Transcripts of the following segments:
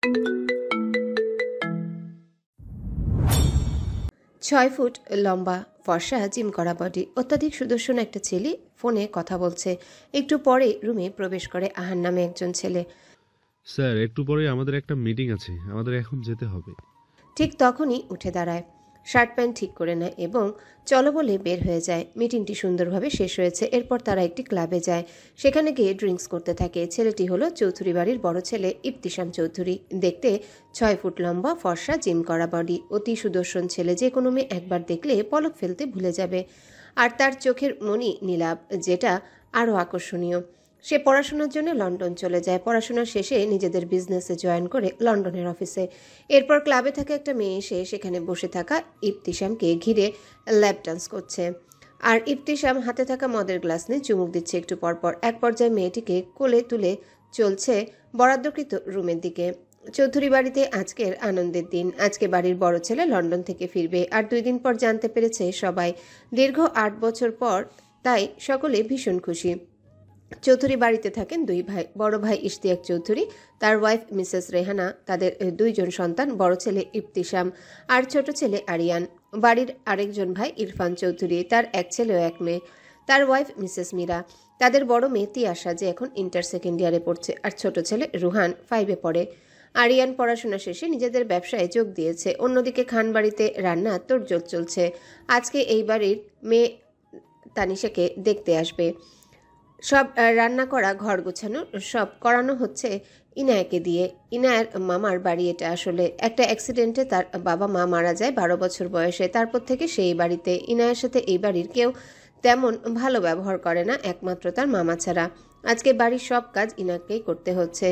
6 foot লম্বা, ফর্সা, gym করা বডি, অত্যাধিক সুদর্শন একটা ছেলে ফোনে কথা বলছে। একটু পরে রুমে প্রবেশ করে আহান নামে একজন ছেলে। স্যার, একটু পরে আমাদের একটা মিটিং আছে, আমাদের এখন যেতে হবে। ঠিক তখনই উঠে দাঁড়ায়, শার্ট প্যান্ট ঠিক করে নেয় এবং চলো বলে বের হয়ে যায়। মিটিংটি সুন্দরভাবে শেষ হয়েছে। এরপর তারা একটি ক্লাবে যায়। সেখানে গিয়ে ড্রিঙ্কস করতে থাকে। ছেলেটি হলো চৌধুরী বাড়ির বড় ছেলে ইবতিসাম চৌধুরী। দেখতে 6 ফুট লম্বা, ফর্সা, জিম করা বডি, অতি সুদর্শন ছেলে। যে কোনো মেয়ে একবার দেখলে পলক ফেলতে ভুলে যাবে। আর তার চোখের মণি নীলাভ, যেটা আরও আকর্ষণীয়। সে পড়াশোনার জন্য লন্ডন চলে যায়। পড়াশোনা শেষে নিজেদের বিজনেসে জয়েন করে লন্ডনের অফিসে। এরপর ক্লাবে থাকা একটা মেয়ে এসে সেখানে বসে থাকা ইবতিসামকে ঘিরে ল্যাপ ডান্স করছে। আর ইবতিসাম হাতে থাকা মদের গ্লাস নিয়ে চুমুক দিচ্ছে একটু পরপর। এক পর্যায়ে মেয়েটিকে কোলে তুলে চলছে বরাদ্দকৃত রুমের দিকে। চৌধুরী বাড়িতে আজকের আনন্দের দিন। আজকে বাড়ির বড় ছেলে লন্ডন থেকে ফিরবে। আর 2 দিন পর জানতে পেরেছে সবাই, দীর্ঘ 8 বছর পর। তাই সকলে ভীষণ খুশি। চৌধুরী বাড়িতে থাকেন 2 ভাই। বড় ভাই ইশতিয়াক চৌধুরী, তার ওয়াইফ মিসেস রেহানা, তাদের 2 জন সন্তান, বড় ছেলে ইবতিসাম আর ছোট ছেলে আরিয়ান। বাড়ির আরেকজন ভাই ইরফান চৌধুরী, তার 1 ছেলে ও 1 মেয়ে, তার ওয়াইফ মিসেস মীরা। তাদের বড় মেয়ে তিয়াশা, যে এখন ইন্টার সেকেন্ড ইয়ারে পড়ছে, আর ছোট ছেলে রুহান 5-এ পড়ে। আরিয়ান পড়াশোনা শেষে নিজেদের ব্যবসায় যোগ দিয়েছে। অন্যদিকে খান বাড়িতে রান্না তোড়জোড় চলছে। আজকে এই বাড়ির মেয়ে তানিশাকে দেখতে আসবে। সব রান্না করা, ঘর গোছানো সব করানো হচ্ছে ইনায়াকে দিয়ে। ইনায়ার মামার বাড়ি এটা। আসলে একটা অ্যাক্সিডেন্টে তার বাবা মা মারা যায় 12 বছর বয়সে। তারপর থেকে সেই বাড়িতে। ইনায়ার সাথে এই বাড়ির কেউ তেমন ভালো ব্যবহার করে না, একমাত্র তার মামা ছাড়া। আজকে বাড়ির সব কাজ ইনাকেই করতে হচ্ছে।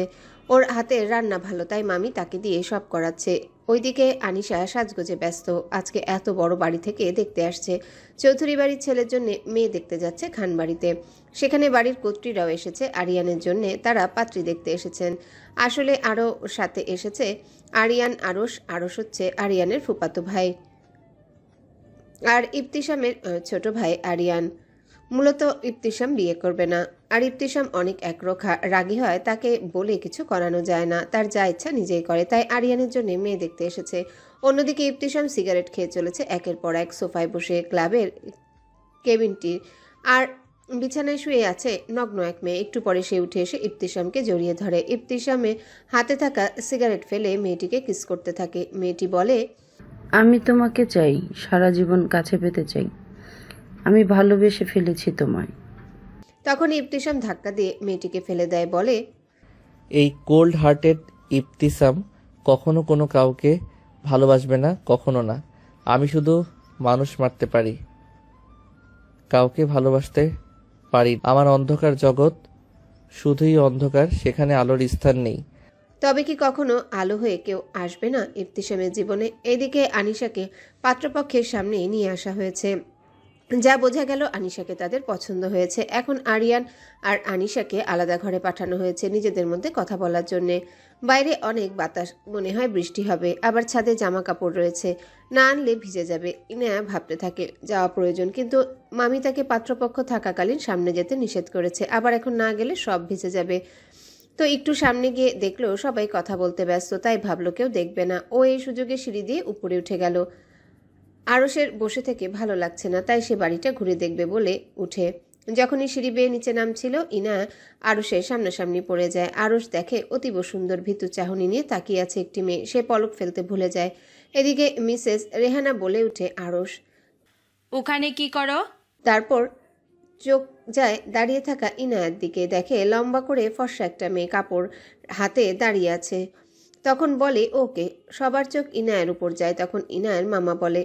ওর হাতের রান্না ভালো, তাই মামি তাকে দিয়ে সব করাচ্ছে। ওইদিকে আনিশা সাজগোজে ব্যস্ত। আজকে এত বড় বাড়ি থেকে দেখতে আসছে। চৌধুরী বাড়ির ছেলের জন্য মেয়ে দেখতে যাচ্ছে খান বাড়িতে। সেখানে বাড়ির কর্ত্রীরাও এসেছে আরিয়ানের জন্য। তারা পাত্রী দেখতে এসেছেন। আসলে আরও সাথে এসেছে আরিয়ান, আরশ। আরশ হচ্ছে আরিয়ানের ফুফাতো ভাই আর ইবতিসামের ছোট ভাই আরিয়ান। মূলত ইবতিসাম বিয়ে করবে না। আর ইবতিসাম অনেক একরোখা, রাগী হয়। তাকে বলে কিছু করানো যায় না, তার যা ইচ্ছা নিজেই করে। তাই আরিয়ানের জন্য মেয়ে দেখতে এসেছে। অন্যদিকে ইবতিসাম সিগারেট খেয়ে চলেছে একের পর এক সোফায় বসে ক্লাবের কেবিনটির। আর বিছানায় শুয়ে আছে নগ্ন এক মেয়ে। একটু পরে সে উঠে এসে ইবতিসামকে জড়িয়ে ধরে। ইবতিসামে হাতে থাকা সিগারেট ফেলে মেয়েটিকে কিস করতে থাকে। মেয়েটি বলে, আমি তোমাকে চাই, সারা জীবন কাছে পেতে চাই। আমি ভালোবেসে ফেলেছি তোমায়। তখন ইবতিসাম ধাক্কা দিয়ে মেয়েটিকে ফেলে দেয়। বলে, এই কোল্ড হার্টেড ইবতিসাম কখনো কোনো কাউকে ভালোবাসবে না, কখনো না। আমি শুধু মানুষ মারতে পারি, কাউকে ভালোবাসতে পারি। আমার অন্ধকার জগৎ শুধুই অন্ধকার, সেখানে আলোর স্থান নেই। তবে কি কখনো আলো হয়ে কেউ আসবে না ইবতিসামের জীবনে? এদিকে আনিশাকে পাত্রপক্ষের সামনে নিয়ে আসা হয়েছে। যা বোঝা গেল, আনিশাকে তাদের পছন্দ হয়েছে। এখন আরিয়ান আর আনিশাকে আলাদা ঘরে পাঠানো হয়েছে নিজেদের মধ্যে কথা বলার জন্যে। বাইরে অনেক বাতাস, মনে হয় বৃষ্টি হবে। আবার ছাদে জামা কাপড় রয়েছে, না আনলে ভিজে যাবে। ইনায়া ভাবতে থাকে যাওয়া প্রয়োজন, কিন্তু মামি তাকে পাত্রপক্ষ থাকাকালীন সামনে যেতে নিষেধ করেছে। আবার এখন না গেলে সব ভিজে যাবে। তো একটু সামনে গিয়ে দেখলো সবাই কথা বলতে ব্যস্ত, তাই ভাবলো কেউ দেখবে না। ও এই সুযোগে সিঁড়ি দিয়ে উপরে উঠে গেল। আরশের বসে থেকে ভালো লাগছে না, তাই সে বাড়িটা ঘুরে দেখবে বলে উঠে। যখনই সিঁড়ি বেয়ে নিচে নামছিল, ইনা আরশের সামনাসামনি পড়ে যায়। আরশ দেখে অতীব সুন্দর ভীতু চাহনি নিয়ে তাকিয়ে আছে একটি মেয়ে। সে পলক ফেলতে ভুলে যায়। এদিকে মিসেস রেহানা বলে উঠে, আরশ, ওখানে কি করো? তারপর চোখ যায় দাঁড়িয়ে থাকা ইনায়ার দিকে। দেখে লম্বা করে ফর্সা একটা মেয়ে কাপড় হাতে দাঁড়িয়ে আছে। তখন বলে, ওকে। সবার চোখ ইনায়ের উপর যায়। তখন ইনায়ের মামা বলে,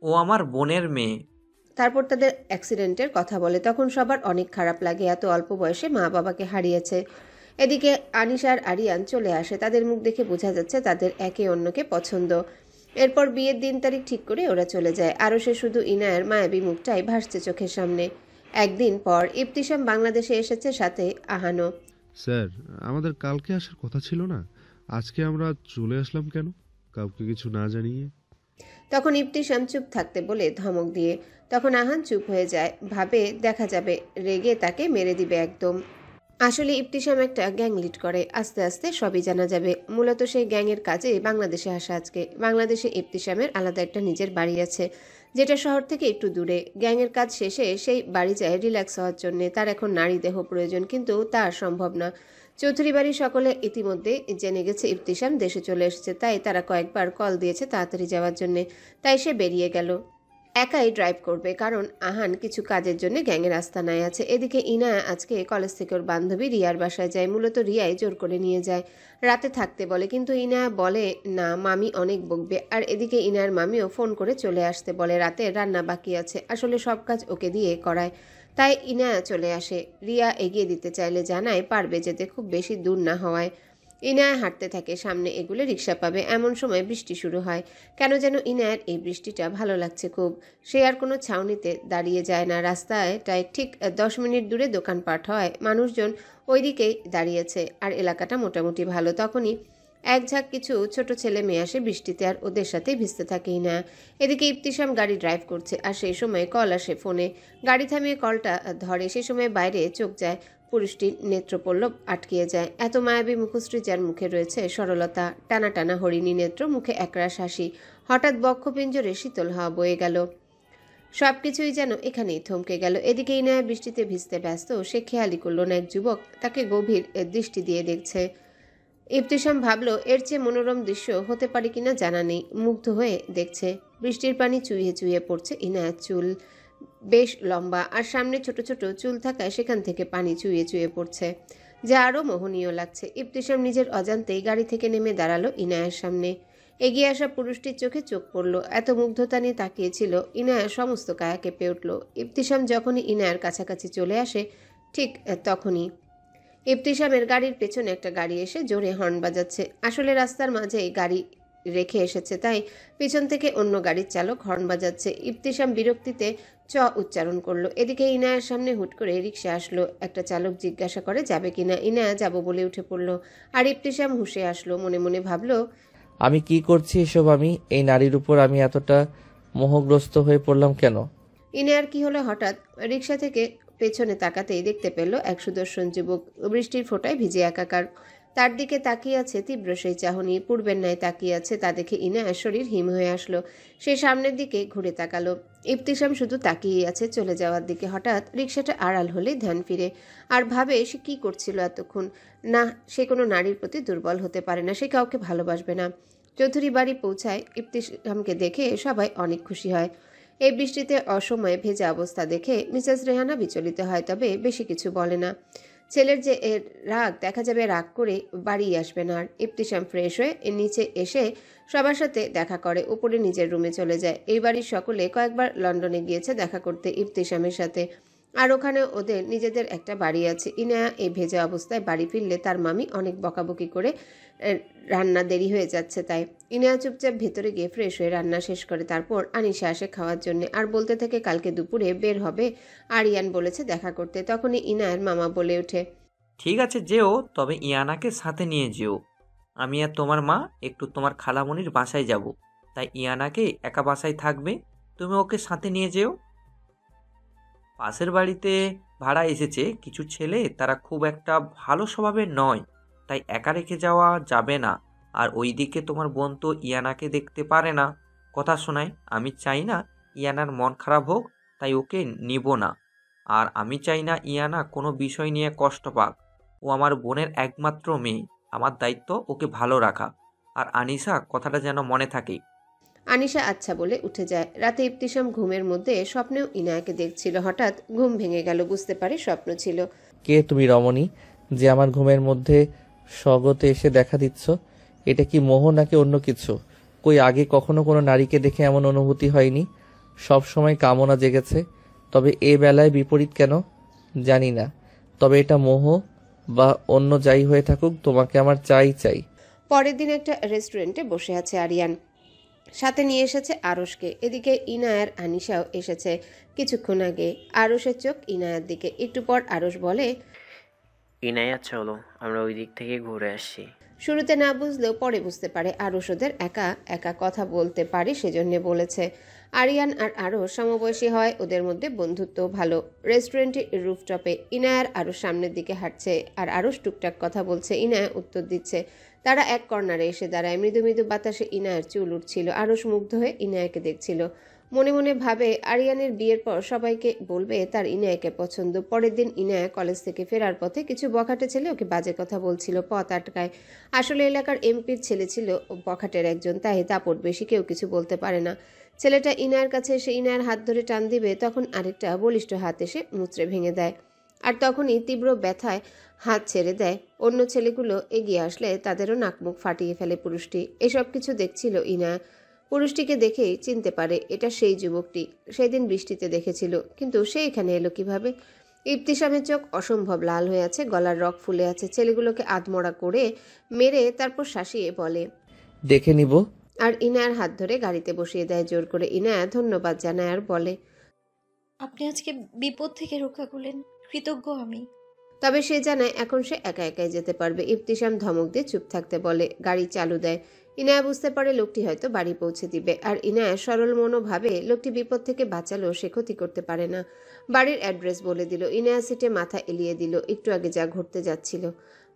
ও আমার বোনের মেয়ে। তারপর তাদের অ্যাক্সিডেন্টের কথা বলে। তখন সবার অনেক খারাপ লাগে, এত অল্প বয়সে মা বাবাকে হারিয়েছে। এদিকে আনিশা আর আরিয়ান চলে আসে। তাদের মুখ দেখে বোঝা যাচ্ছে তাদের একে অন্যকে পছন্দ। এরপর বিয়ের দিন তারিখ ঠিক করে ওরা চলে যায়। আরও সে শুধু ইনায়ের মায়াবী মুখটাই ভাসছে চোখের সামনে। একদিন পর ইবতিসাম বাংলাদেশে এসেছে, সাথে আহানও। স্যার, আমাদের কালকে আসার কথা ছিল না? আজকে আমরা চলে আসলাম কেন, কাউকে কিছু না জানিয়ে? তখন ইবতিসাম চুপ থাকতে বলে ধমক দিয়ে। তখন আহান চুপ হয়ে যায়, ভাবে দেখা যাবে রেগে তাকে মেরে দিবে একদম। আসলে ইবতিসাম একটা গ্যাং লিড করে, আস্তে আস্তে সবই জানা যাবে। মূলত সেই গ্যাংয়ের কাজে বাংলাদেশে আসা আজকে। বাংলাদেশে ইবতিসামের আলাদা একটা নিজের বাড়ি আছে, যেটা শহর থেকে একটু দূরে। গ্যাংয়ের কাজ শেষে সেই বাড়ি যায় রিল্যাক্স হওয়ার জন্য। তার এখন নারী দেহ প্রয়োজন, কিন্তু তা আর সম্ভব না। চৌধুরী বাড়ির সকলে ইতিমধ্যে জেনে গেছে ইবতিসাম দেশে চলে এসেছে, তাই তারা কয়েকবার কল দিয়েছে তাড়াতাড়ি যাওয়ার জন্যে। তাই সে বেরিয়ে গেল। একাই ড্রাইভ করবে, কারণ আহান কিছু কাজের জন্য গ্যাংয়ের আস্তানায় আছে। এদিকে ইনায়া আজকে কলেজ থেকে ওর বান্ধবী রিয়ার বাসায় যায়। মূলত রিয়াই জোর করে নিয়ে যায়, রাতে থাকতে বলে, কিন্তু ইনায়া বলে না, মামি অনেক বকবে। আর এদিকে ইনায়ার মামিও ফোন করে চলে আসতে বলে, রাতে রান্না বাকি আছে। আসলে সব কাজ ওকে দিয়ে করায়, তাই ইনায়া চলে আসে। রিয়া এগিয়ে দিতে চাইলে জানায় পারবে যেতে, খুব বেশি দূর না হওয়ায়। ইনায়া হাঁটতে থাকে, সামনে এগুলো রিক্সা পাবে। এমন সময় বৃষ্টি শুরু হয়। কেন যেন ইনায়ার এই বৃষ্টিটা ভালো লাগছে খুব। সে আর কোনো ছাউনিতে দাঁড়িয়ে যায় না। রাস্তাটায় ঠিক 10 মিনিট দূরে দোকানপাট হয়, মানুষজন ওই দিকেই দাঁড়িয়েছে, আর এলাকাটা মোটামুটি ভালো। তখনই এক ঝাঁক কিছু ছোট ছেলে মেয়ে আসে বৃষ্টিতে, আর ওদের সাথেই ভিজতে থাকে ইনায়া। এদিকে ইবতিসাম গাড়ি ড্রাইভ করছে, আর সেই সময় কল আসে ফোনে। গাড়ি থামিয়ে কলটা ধরে। সেই সময় বাইরে চোখ যায়, পুরুষটির নেত্রপল্লব আটকিয়ে যায়। এত মায়াবী মুখশ্রী যার মুখে রয়েছে সরলতা, টানা টানা হরিণী নেত্র, মুখে একরাশ হাসি। হঠাৎ বক্ষপিঞ্জরে শীতল হাওয়া বয়ে গেল, সবকিছুই যেন এখানেই থমকে গেল। এদিকে ইনায়া বৃষ্টিতে ভিজতে ব্যস্ত। সে খেয়ালই করল না এক যুবক তাকে গভীর দৃষ্টি দিয়ে দেখছে। ইবতিসাম ভাবল এর চেয়ে মনোরম দৃশ্য হতে পারে কিনা জানা নেই। মুগ্ধ হয়ে দেখছে, বৃষ্টির পানি চুইয়ে চুইয়ে পড়ছে ইনায়ার চুল, বেশ লম্বা, আর সামনে ছোট ছোট চুল থাকায় সেখান থেকে পানি চুইয়ে চুইয়ে পড়ছে, যা আরও মোহনীয় লাগছে। ইবতিসাম নিজের অজান্তেই গাড়ি থেকে নেমে দাঁড়ালো ইনায়ার সামনে। এগিয়ে আসা পুরুষটির চোখে চোখ পড়ল। এত মুগ্ধতা নিয়ে তাকিয়েছিল, ইনায়ার সমস্ত কায়া কেঁপে উঠল। ইবতিসাম যখনই ইনায়ার কাছাকাছি চলে আসে, ঠিক তখনই ইবতিসামের গাড়ির পেছনে একটা গাড়ি এসে জোরে হর্ন বাজাচ্ছে। আসলে রাস্তার মাঝেই গাড়ি রেখে এসেছে, তাই পিছন থেকে অন্য গাড়ির চালক হর্ন বাজাচ্ছে। ইবতিসাম বিরক্তিতে চ উচ্চারণ করলো। এদিকে ইনায়ার সামনে হুট করে রিক্সা আসলো। একটা চালক জিজ্ঞাসা করে যাবে কিনা। ইনায়া যাবো বলে উঠে পড়ল, আর ইবতিসাম হুঁশে আসলো। মনে মনে ভাবলো, আমি কি করছি এসব? আমি এই নারীর উপর আমি এতটা মোহগ্রস্ত হয়ে পড়লাম কেন? ইনায়ার কি হলো, হঠাৎ রিক্সা থেকে পেছনে তাকাতেই দেখতে পেল এক সুদর্শন যুবক, বৃষ্টির ফোঁটায় ভিজে একাকার। তার দিকে তাকিয়ে আছে তীব্র সেই চাহনি, পূর্বের ন্যায় তাকিয়ে আছে। তা দেখে ইনায়ার শরীর হিম হয়ে আসলো। সে সামনের দিকে ঘুরে তাকালো। ইবতিসাম শুধু তাকিয়েই আছে চলে যাওয়ার দিকে। হঠাৎ রিক্সাটা আড়াল হলেই ধ্যান ফিরে, আর ভাবে সে কি করছিল এতক্ষণ। না, সে কোনো নারীর প্রতি দুর্বল হতে পারে না, সে কাউকে ভালোবাসবে না। চৌধুরী বাড়ি পৌঁছায়। ইবতিসামকে দেখে সবাই অনেক খুশি হয়। এই বৃষ্টিতে অসময়ে ভেজা অবস্থা দেখে মিসেস রেহানা বিচলিত হয়, তবে বেশি কিছু বলে না। ছেলের যে এর রাগ, দেখা যাবে রাগ করে বাড়ি আসবে না। আর ইবতিসাম ফ্রেশ হয়ে নিচে এসে সবার সাথে দেখা করে, উপরে নিজের রুমে চলে যায়। এই বাড়ির সকলে কয়েকবার লন্ডনে গিয়েছে দেখা করতে ইবতিসামের সাথে, আর ওখানে ওদের নিজেদের একটা বাড়ি আছে। ইনায়া এই ভেজা অবস্থায় বাড়ি ফিরলে তার মামি অনেক বকাবকি করে, রান্না দেরি হয়ে যাচ্ছে তাই। ইনায়া চুপচাপ ভেতরে গিয়ে ফ্রেশ হয়ে রান্না শেষ করে। তারপর আনিশা আসে খাওয়ার জন্য, আর বলতে থাকে কালকে দুপুরে বের হবে, আরিয়ান বলেছে দেখা করতে। তখনই ইনায়ার মামা বলে ওঠে, ঠিক আছে যেও, তবে ইয়ানাকে সাথে নিয়ে যেও। আমি আর তোমার মা একটু তোমার খালামণির বাসায় যাব, তাই ইয়ানাকে একা বাসায় থাকবে, তুমি ওকে সাথে নিয়ে যেও। পাশের বাড়িতে ভাড়া এসেছে কিছু ছেলে, তারা খুব একটা ভালো স্বভাবের নয়, তাই একা রেখে যাওয়া যাবে না। আর ওইদিকে তোমার বোন তো ইয়ানাকে দেখতে পারে না, কথা শোনায়। আমি চাই না ইয়ানার মন খারাপ হোক, তাই ওকে নিব না। আর আমি চাই না ইয়ানা কোনো বিষয় নিয়ে কষ্ট পাক। ও আমার বোনের একমাত্র মেয়ে, আমার দায়িত্ব ওকে ভালো রাখা। আর আনিশা, কথাটা যেন মনে থাকে। আনিশা আচ্ছা বলে উঠে যায়। রাতে ইবতিসাম ঘুমের মধ্যে স্বপ্নেও ইনায়াকে দেখছিল। হঠাৎ ঘুম ভেঙে গেল, বুঝতে পারে স্বপ্ন ছিল। কে তুমি রমণী, যে আমার ঘুমের মধ্যে স্বগতে এসে দেখা দিচ্ছ? এটা কি মোহ নাকি অন্য কিছু? কই আগে কখনো কোনো নারীকে দেখে এমন অনুভূতি হয়নি। সব সময় কামনা জেগেছে, তবে এ বেলায় বিপরীত কেন জানি না। তবে এটা মোহ বা অন্য যাই হয়ে থাকুক, তোমাকে আমার চাই চাই। পরের দিন একটা রেস্টুরেন্টে বসে আছে আরিয়ান, সাথে নিয়ে এসেছে আরশকে। এদিকে ইনায়ার আনিশাও এসেছে কিছুক্ষণ আগে। আরশের চোখ ইনায়ার দিকে। একটু পর আরশ বলে, ইনায়া চলো আমরা ওই দিক থেকে ঘুরে আসি। শুরুতে না বুঝলেও পরে বুঝতে পারে আরশ ওদের একা একা কথা বলতে পারে, সেজন্য বলেছে। আরিয়ান আর আরশ সমবয়সী হয়, ওদের মধ্যে বন্ধুত্ব ভালো। রেস্টুরেন্টের রুফটপে ইনায়ার আরশ সামনের দিকে হাঁটছে আর আরশ টুকটাক কথা বলছে, ইনায়া উত্তর দিচ্ছে। তারা এক কর্নারে এসে দাঁড়ায়। মৃদু মৃদু বাতাসে ইনায়ার চুল উঠছিল। আরশ মুগ্ধ হয়ে ইনায়াকে দেখছিল। মনে মনে ভাবে আরিয়ানের বিয়ের পর সবাইকে বলবে তার ইনায়াকে পছন্দ। পরের দিন ইনায়া কলেজ থেকে ফেরার পথে কিছু বখাটে ছেলে ওকে বাজে কথা বলছিল, পথ আটকায়। আসলে এলাকার এমপির ছেলে ছিল বখাটের একজন, তাই দাপট বেশি, কেউ কিছু বলতে পারে না। ছেলেটা ইনায়ার কাছে এসে ইনায়ার হাত ধরে টান দিবে, তখন আরেকটা বলিষ্ঠ হাত এসে মুচড়ে ভেঙে দেয়। আর তখনই তীব্র ব্যথায় হাত ছেড়ে দেয়। অন্য ছেলেগুলো এগিয়ে আসলে তাদেরও নাকমুখ ফাটিয়ে ফেলে পুরুষটি। এসব কিছু দেখছিল ইনায়া। পুরুষটিকে দেখেই চিনতে পারে এটা সেই যুবকটি সেদিন বৃষ্টিতে দেখেছিল, কিন্তু সে এখানে এলো কিভাবে? ইবতিসামের চোখ অসম্ভব লাল হয়ে আছে, গলার রগ ফুলে আছে। ছেলেগুলোকে আধমরা করে মেরে তারপর শাসিয়ে বলে, দেখে নিব। আর ইনায়ার হাত ধরে গাড়িতে বসিয়ে দেয় জোর করে। ইনায়া ধন্যবাদ জানায় আর বলে, আপনি আজকে বিপদ থেকে রক্ষা করলেন, কৃতজ্ঞ আমি। তবে সে জানায় এখন সে একা একাই যেতে পারবে। ইবতিসাম ধমক দিয়ে চুপ থাকতে বলে, গাড়ি চালু দেয়। ইনায়া বুঝতে পারে লোকটি হয়তো বাড়ি পৌঁছে দিবে, আর ইনায়া সরল মনোভাবে লোকটি বিপদ থেকে বাঁচালেও সে ক্ষতি করতে পারে না। বাড়ির অ্যাড্রেস বলে দিল। ইনায়া সিটে মাথা এলিয়ে দিল, একটু আগে যা ঘুরতে যাচ্ছিল।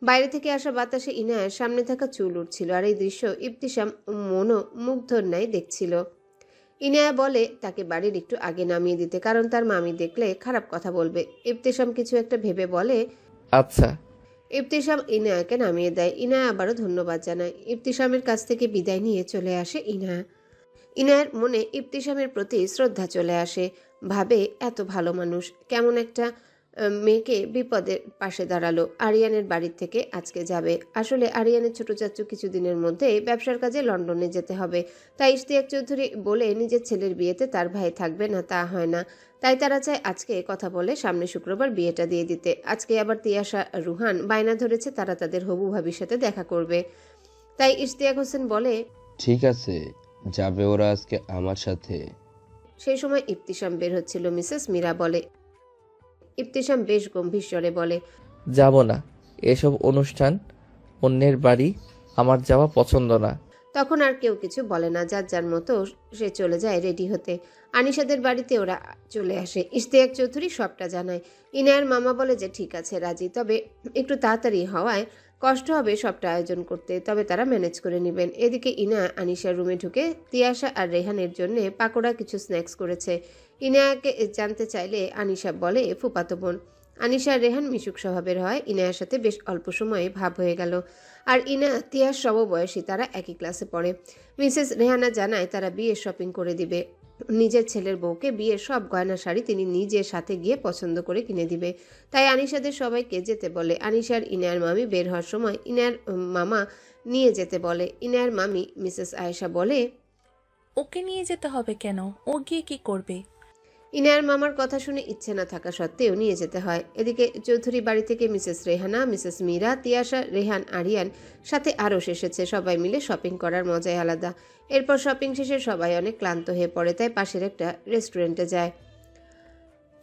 বাইরে থেকে আসা বাতাসে ইনায়ার সামনে থাকা চুল উঠছিল, আর এই দৃশ্য ইবতিসাম মুগ্ধর ন্যায় দেখছিল। ইনায়া বলে তাকে বাড়ির একটু আগে নামিয়ে দিতে, কারণ তার মামি দেখলে খারাপ কথা বলবে। ইবতিসাম কিছু একটা ভেবে বলে, আচ্ছা। ইবতিসাম ইনায়াকে নামিয়ে দেয়। ইনায়া আবারও ধন্যবাদ জানায়। ইবতিসামের কাছ থেকে বিদায় নিয়ে চলে আসে ইনায়া। ইনায়ার মনে ইবতিসামের প্রতি শ্রদ্ধা চলে আসে। ভাবে এত ভালো মানুষ, কেমন একটা মেয়েকে বিপদের পাশে দাঁড়ালো। আরিয়ানের বাড়ির থেকে আজকে যাবে। আসলে আরিয়ানের ছোট চাচু কিছুদিনের মধ্যে ব্যবসার কাজে লন্ডনে যেতে হবে, তাই ইশতিয়াক চৌধুরী বলে নিজের ছেলের বিয়েতে তার ভাই থাকবে না, তা হয় না। তাই তারা চায় আজকে কথা বলে সামনে শুক্রবার বিয়েটা দিয়ে দিতে। আজকে আবার তিয়াশা রুহান বায়না ধরেছে তারা তাদের হবু ভাবির সাথে দেখা করবে। তাই ইশতিয়াক হোসেন বলে, ঠিক আছে, যাবে ওরা আজকে আমার সাথে। সেই সময় ইবতিসাম বের হচ্ছিল। মিসেস মীরা বলে, ইবতিসাম বেশ গম্ভীর স্বরে বলে, যাব না, এসব অনুষ্ঠান অন্যের বাড়ি আমার যাওয়া পছন্দ না। তখন আর কেউ কিছু বলে না, যার যার মতো সে চলে যায় রেডি হতে। আনিশাদের বাড়িতে ওরা চলে আসে। ইশতিয়াক চৌধুরী সবটা জানায়। ইনায়ার মামা বলে যে ঠিক আছে রাজি, তবে একটু তাড়াতাড়ি হওয়ায় কষ্ট হবে সবটা আয়োজন করতে, তবে তারা ম্যানেজ করে নেবেন। এদিকে ইনা আনিশার রুমে ঢুকে তিয়াশা আর রেহানের জন্য পাকোড়া কিছু স্ন্যাক্স করেছে। ইনায়াকে জানতে চাইলে আনিশা বলে ফুপাতো বোন। আনিশা আর রেহান মিশুক স্বভাবের হয়, ইনায়ার সাথে বেশ অল্প সময়ে ভাব হয়ে গেল। আর ইনা তিয়াস সমবয়সী, তারা একই ক্লাসে পড়ে। মিসেস রেহানা জানায় তারা বিয়ের শপিং করে দিবে। নিজের ছেলের বউকে বিয়ের সব গয়না শাড়ি তিনি নিজের সাথে গিয়ে পছন্দ করে কিনে দিবে। তাই আনিশাদের সবাইকে যেতে বলে। আনিশার ইনায়ার মামি বের হওয়ার সময় ইনায়ার মামা নিয়ে যেতে বলে। ইনায়ার মামি মিসেস আয়েশা বলে, ওকে নিয়ে যেতে হবে কেন? ও গিয়ে কি করবে? ইনায়ার মামার কথা শুনে ইচ্ছে না থাকা সত্ত্বেও নিয়ে যেতে হয়। এদিকে চৌধুরী বাড়ি থেকে মিসেস রেহানা, মিসেস মীরা, তিয়াশা, রেহান, আরিয়ান সাথে আরশ এসেছে। সবাই মিলে শপিং করার মজাই আলাদা। এরপর শপিং শেষে সবাই অনেক ক্লান্ত হয়ে পড়ে, তাই পাশের একটা রেস্টুরেন্টে যায়।